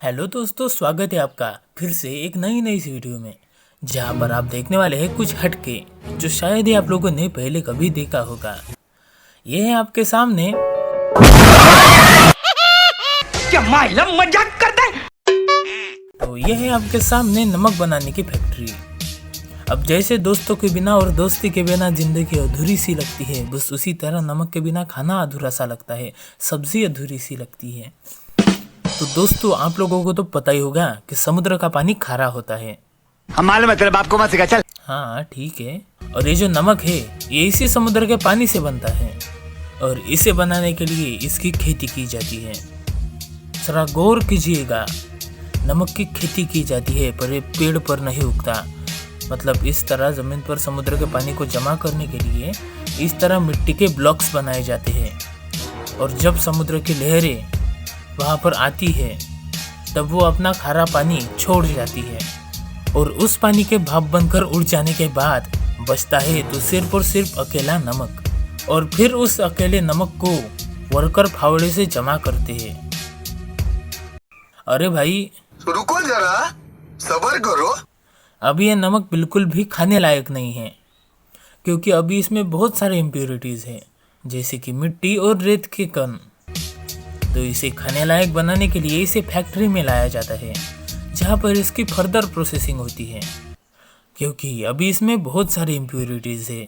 Hello दोस्तों, स्वागत है आपका फिर से एक नई सी वीडियो में। जहां पर आप देखने वाले हैं कुछ हटके जो शायद ही आप लोगों ने पहले कभी देखा होगा। ये है आपके सामने। क्या माइला मजाक करता है? तो ये है आपके सामने नमक बनाने की फैक्ट्री। अब जैसे दोस्तों के बिना और दोस्ती के बिना जिंदगी अधूरी सी लगती है, बस उसी तरह नमक के बिना खाना अधूरा सा लगता है, सब्जी अधूरी सी लगती है। तो दोस्तों, आप लोगों को तो पता ही होगा कि समुद्र का पानी खारा होता है। हम मालूम है तेरे बाप को मत सिखा, चल। हाँ ठीक है। और ये जो नमक है ये इसी समुद्र के पानी से बनता है और इसे बनाने के लिए इसकी खेती की जाती है। जरा गौर कीजिएगा, नमक की खेती की जाती है पर ये पेड़ पर नहीं उगता। मतलब इस तरह ज़मीन पर समुद्र के पानी को जमा करने के लिए इस तरह मिट्टी के ब्लॉक्स बनाए जाते हैं और जब समुद्र की लहरें वहाँ पर आती है तब वो अपना खारा पानी छोड़ जाती है और उस पानी के भाप बनकर उड़ जाने के बाद बचता है तो सिर्फ और सिर्फ अकेला नमक। और फिर उस अकेले नमक को वर्कर फावड़े से जमा करते हैं। अरे भाई रुको जरा, सब्र करो। अभी ये नमक बिल्कुल भी खाने लायक नहीं है क्योंकि अभी इसमें बहुत सारे इम्प्योरिटीज़ हैं जैसे कि मिट्टी और रेत के कण। तो इसे खाने लायक बनाने के लिए इसे फैक्ट्री में लाया जाता है जहाँ पर इसकी फर्दर प्रोसेसिंग होती है क्योंकि अभी इसमें बहुत सारी इम्प्योरिटीज़ है।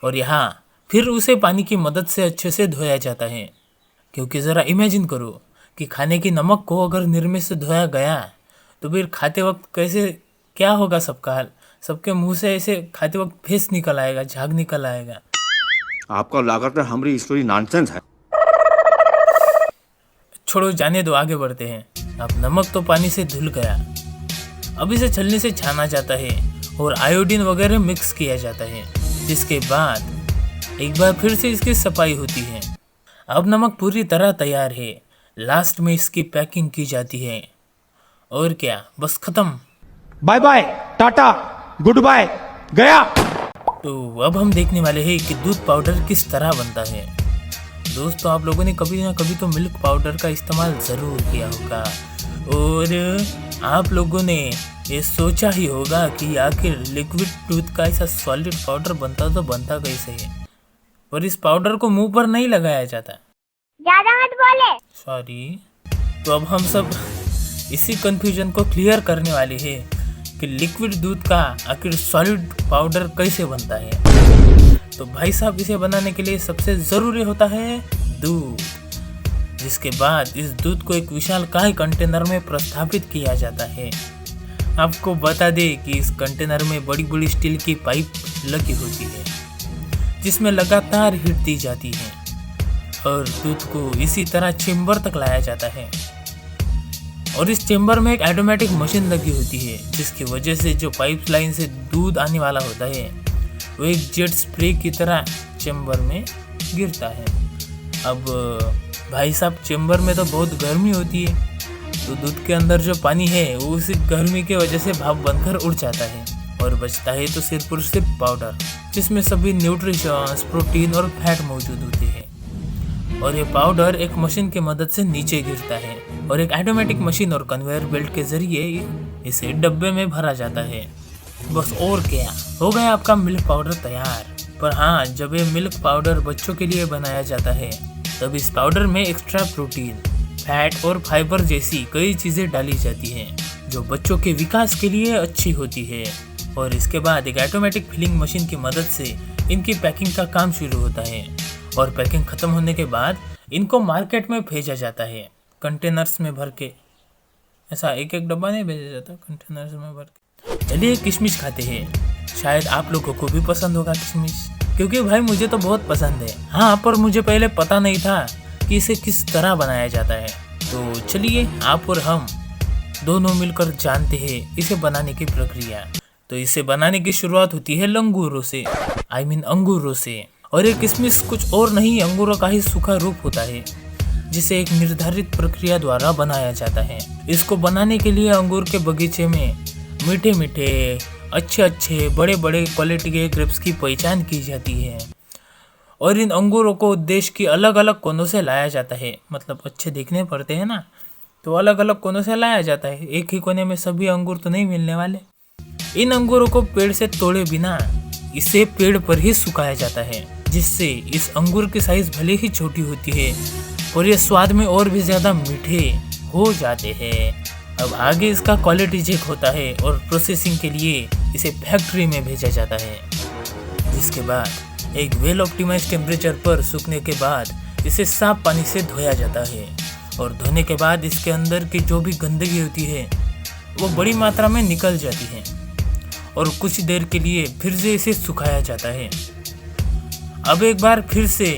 और यहाँ फिर उसे पानी की मदद से अच्छे से धोया जाता है क्योंकि ज़रा इमेजिन करो कि खाने की नमक को अगर निर्मे से धोया गया तो फिर खाते वक्त कैसे क्या होगा सबका हाल। सबके मुंह से ऐसे खाते वक्त फेस निकल आएगा, झाग निकल आएगा। आपको लागत है हमारी स्टोरी नॉनसेंस है। छोड़ो, जाने दो, आगे बढ़ते हैं। अब नमक तो पानी से धुल गया, अब इसे छलनी से छाना जाता है और आयोडीन वगैरह मिक्स किया जाता है, जिसके बाद एक बार फिर से इसकी सफाई होती है। अब नमक पूरी तरह तैयार है। लास्ट में इसकी पैकिंग की जाती है और क्या, बस खत्म। Bye bye, ta-ta, goodbye, गया। तो अब हम देखने वाले हैं कि दूध पाउडर किस तरह बनता है। दोस्तों, आप लोगों ने कभी ना कभी तो मिल्क पाउडर का इस्तेमाल ज़रूर किया होगा और आप लोगों ने ये सोचा ही होगा कि आखिर लिक्विड दूध का ऐसा सॉलिड पाउडर बनता कैसे है। पर इस पाउडर को मुंह पर नहीं लगाया जाता। ज्यादा मत बोले। सॉरी। तो अब हम सब इसी कंफ्यूजन को क्लियर करने वाले हैं कि लिक्विड दूध का आखिर सॉलिड पाउडर कैसे बनता है। तो भाई साहब, इसे बनाने के लिए सबसे ज़रूरी होता है दूध, जिसके बाद इस दूध को एक विशालकाय कंटेनर में प्रस्थापित किया जाता है। आपको बता दें कि इस कंटेनर में बड़ी बड़ी स्टील की पाइप लगी होती है जिसमें लगातार हीट दी जाती है और दूध को इसी तरह चेम्बर तक लाया जाता है। और इस चेम्बर में एक ऑटोमेटिक मशीन लगी होती है जिसकी वजह से जो पाइप लाइन से दूध आने वाला होता है वो एक जेट स्प्रे की तरह चेम्बर में गिरता है। अब भाई साहब, चेम्बर में तो बहुत गर्मी होती है तो दूध के अंदर जो पानी है वो उसी गर्मी की वजह से भाप बनकर उड़ जाता है और बचता है तो सिर्फ और सिर्फ पाउडर, जिसमें सभी न्यूट्रिशंस, प्रोटीन और फैट मौजूद होते हैं। और ये पाउडर एक मशीन की मदद से नीचे गिरता है और एक ऑटोमेटिक मशीन और कन्वेयर बेल्ट के जरिए इसे डब्बे में भरा जाता है। बस और क्या, हो गया आपका मिल्क पाउडर तैयार। पर हाँ, जब ये मिल्क पाउडर बच्चों के लिए बनाया जाता है तब इस पाउडर में एक्स्ट्रा प्रोटीन, फैट और फाइबर जैसी कई चीज़ें डाली जाती हैं जो बच्चों के विकास के लिए अच्छी होती है। और इसके बाद एक ऑटोमेटिक फिलिंग मशीन की मदद से इनकी पैकिंग का काम शुरू होता है और पैकिंग खत्म होने के बाद इनको मार्केट में भेजा जाता है कंटेनर्स में भर के। ऐसा एक एक डब्बा नहीं भेजा जाता, कंटेनर्स में भर के। चलिए किशमिश खाते हैं, शायद आप लोगों को भी पसंद होगा किशमिश, क्योंकि भाई मुझे तो बहुत पसंद है। हाँ, पर मुझे पहले पता नहीं था कि इसे किस तरह बनाया जाता है। तो चलिए आप और हम दोनों मिलकर जानते हैं इसे बनाने की प्रक्रिया। तो इसे बनाने की शुरुआत होती है लंगूरों से, अंगूरों से। और ये किशमिश कुछ और नहीं, अंगूरों का ही सूखा रूप होता है जिसे एक निर्धारित प्रक्रिया द्वारा बनाया जाता है। इसको बनाने के लिए अंगूर के बगीचे में मीठे मीठे, अच्छे बड़े बड़े क्वालिटी के ग्रेप्स की पहचान की जाती है और इन अंगूरों को देश की अलग अलग कोनों से लाया जाता है। मतलब अच्छे देखने पड़ते हैं ना, तो अलग अलग कोनों से लाया जाता है। एक ही कोने में सभी अंगूर तो नहीं मिलने वाले। इन अंगूरों को पेड़ से तोड़े बिना इसे पेड़ पर ही सुखाया जाता है, जिससे इस अंगूर की साइज भले ही छोटी होती है और ये स्वाद में और भी ज़्यादा मीठे हो जाते हैं। अब आगे इसका क्वालिटी चेक होता है और प्रोसेसिंग के लिए इसे फैक्ट्री में भेजा जाता है, जिसके बाद एक वेल ऑप्टिमाइज्ड टेम्परेचर पर सूखने के बाद इसे साफ पानी से धोया जाता है। और धोने के बाद इसके अंदर की जो भी गंदगी होती है वो बड़ी मात्रा में निकल जाती है और कुछ देर के लिए फिर से इसे सुखाया जाता है। अब एक बार फिर से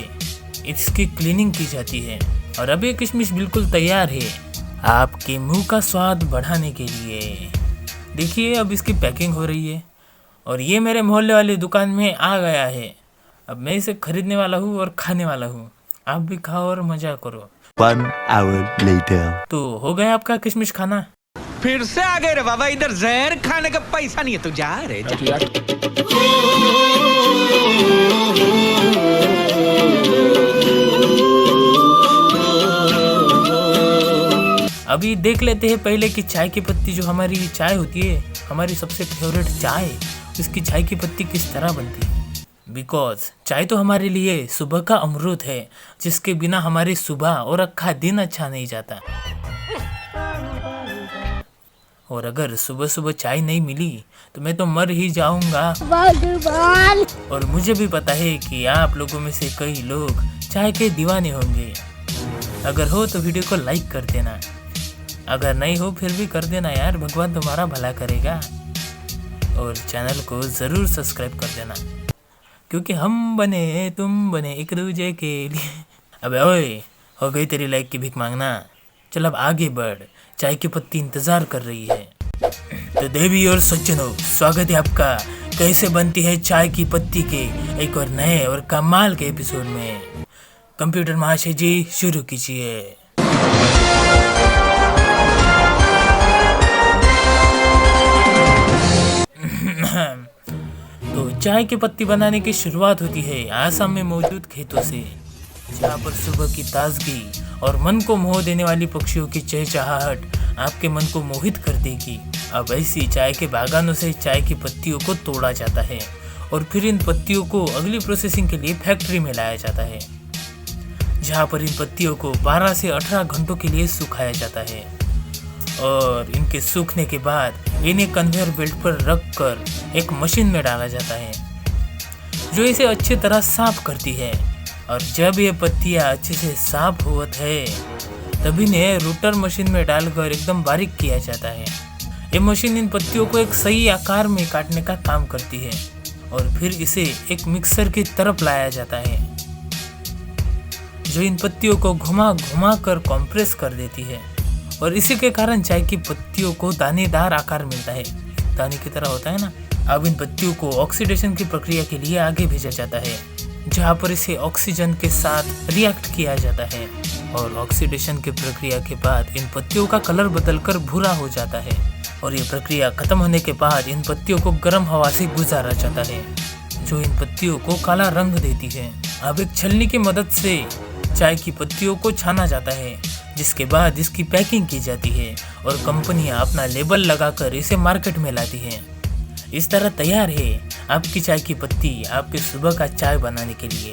इसकी क्लीनिंग की जाती है और अब ये किशमिश बिल्कुल तैयार है आपके मुंह का स्वाद बढ़ाने के लिए। देखिए अब इसकी पैकिंग हो रही है और ये मेरे मोहल्ले वाली दुकान में आ गया है। अब मैं इसे खरीदने वाला हूँ और खाने वाला हूँ। आप भी खाओ और मजा करो। 1 hour later. तो हो गया आपका किशमिश खाना। फिर से आ गए रे बाबा, इधर जहर खाने का पैसा नहीं है, तू जा रे जा। अभी देख लेते हैं पहले कि चाय की पत्ती, जो हमारी चाय होती है, हमारी सबसे फेवरेट चाय, उसकी चाय की पत्ती किस तरह बनती है। बिकॉज चाय तो हमारे लिए सुबह का अमृत है, जिसके बिना हमारी सुबह और अक्खा दिन अच्छा नहीं जाता। और अगर सुबह सुबह चाय नहीं मिली तो मैं तो मर ही जाऊंगा। और मुझे भी पता है कि आप लोगों में से कई लोग चाय के दीवाने होंगे। अगर हो तो वीडियो को लाइक कर देना, अगर नहीं हो फिर भी कर देना यार, भगवान तुम्हारा भला करेगा। और चैनल को ज़रूर सब्सक्राइब कर देना, क्योंकि हम बने तुम बने एक दूजे के लिए। अबे ओए, हो गई तेरी लाइक की भीख मांगना। चल अब आगे बढ़, चाय की पत्ती इंतज़ार कर रही है। तो देवी और सज्जनों, स्वागत है आपका कैसे बनती है चाय की पत्ती के एक और नए और कमाल के एपिसोड में। कंप्यूटर महाशय जी शुरू कीजिए। तो चाय की पत्ती बनाने की शुरुआत होती है आसाम में मौजूद खेतों से, जहाँ पर सुबह की ताजगी और मन को मोह देने वाली पक्षियों की चहचहाहट आपके मन को मोहित कर देगी। अब ऐसी चाय के बागानों से चाय की पत्तियों को तोड़ा जाता है और फिर इन पत्तियों को अगली प्रोसेसिंग के लिए फैक्ट्री में लाया जाता है, जहाँ पर इन पत्तियों को 12 से 18 घंटों के लिए सुखाया जाता है। और इनके सूखने के बाद इन्हें कन्वेयर बेल्ट पर रख कर एक मशीन में डाला जाता है, जो इसे अच्छी तरह साफ करती है। और जब ये पत्तियाँ अच्छे से साफ होत है तब इन्हें रूटर मशीन में डालकर एकदम बारीक किया जाता है। ये मशीन इन पत्तियों को एक सही आकार में काटने का काम करती है और फिर इसे एक मिक्सर की तरफ लाया जाता है, जो इन पत्तियों को घुमा घुमा कर कॉम्प्रेस कर देती है। और इसी के कारण चाय की पत्तियों को दानेदार आकार मिलता है, दाने की तरह होता है ना। अब इन पत्तियों को ऑक्सीडेशन की प्रक्रिया के लिए आगे भेजा जाता है, जहाँ पर इसे ऑक्सीजन के साथ रिएक्ट किया जाता है। और ऑक्सीडेशन की प्रक्रिया के बाद इन पत्तियों का कलर बदलकर भूरा हो जाता है। और ये प्रक्रिया खत्म होने के बाद इन पत्तियों को गर्म हवा से गुजारा जाता है, जो इन पत्तियों को काला रंग देती है। अब एक छलनी की मदद से चाय की पत्तियों को छाना जाता है, जिसके बाद इसकी पैकिंग की जाती है और कंपनियां अपना लेबल लगाकर इसे मार्केट में लाती हैं। इस तरह तैयार है आपकी चाय की पत्ती आपके सुबह का चाय बनाने के लिए।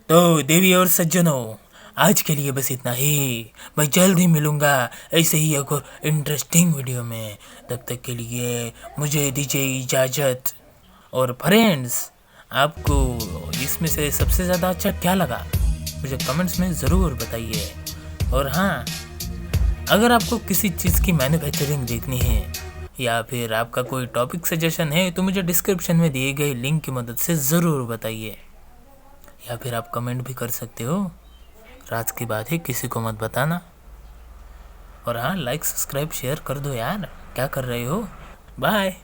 तो देवी और सज्जनों, आज के लिए बस इतना ही। मैं जल्द ही मिलूंगा ऐसे ही एक और इंटरेस्टिंग वीडियो में। तब तक के लिए मुझे दीजिए इजाज़त। और फ्रेंड्स, आपको इसमें से सबसे ज़्यादा अच्छा क्या लगा मुझे कमेंट्स में ज़रूर बताइए। और हाँ, अगर आपको किसी चीज़ की मैन्युफैक्चरिंग देखनी है या फिर आपका कोई टॉपिक सजेशन है तो मुझे डिस्क्रिप्शन में दिए गए लिंक की मदद से ज़रूर बताइए, या फिर आप कमेंट भी कर सकते हो। राज की बात है, किसी को मत बताना। और हाँ, लाइक सब्सक्राइब शेयर कर दो यार, क्या कर रहे हो। बाय।